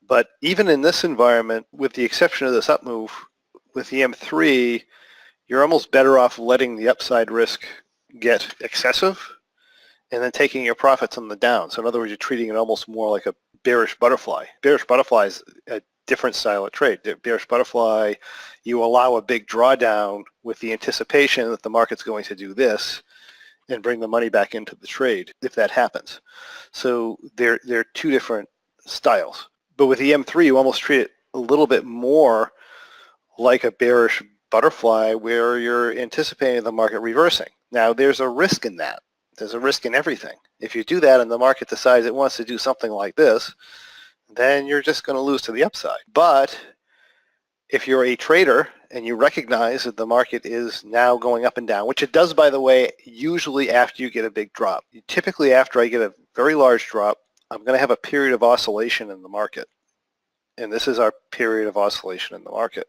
But even in this environment, with the exception of this up move, with the M3, you're almost better off letting the upside risk get excessive and then taking your profits on the down. So in other words, you're treating it almost more like a bearish butterfly. Bearish butterfly is a different style of trade. Bearish butterfly, you allow a big drawdown with the anticipation that the market's going to do this and bring the money back into the trade if that happens. So they're two different styles. But with the M3, you almost treat it a little bit more like a bearish butterfly where you're anticipating the market reversing. Now, there's a risk in that. There's a risk in everything. If you do that and the market decides it wants to do something like this, then you're just going to lose to the upside. But if you're a trader and you recognize that the market is now going up and down, which it does, by the way, usually after you get a big drop. Typically after I get a very large drop, I'm going to have a period of oscillation in the market. And this is our period of oscillation in the market.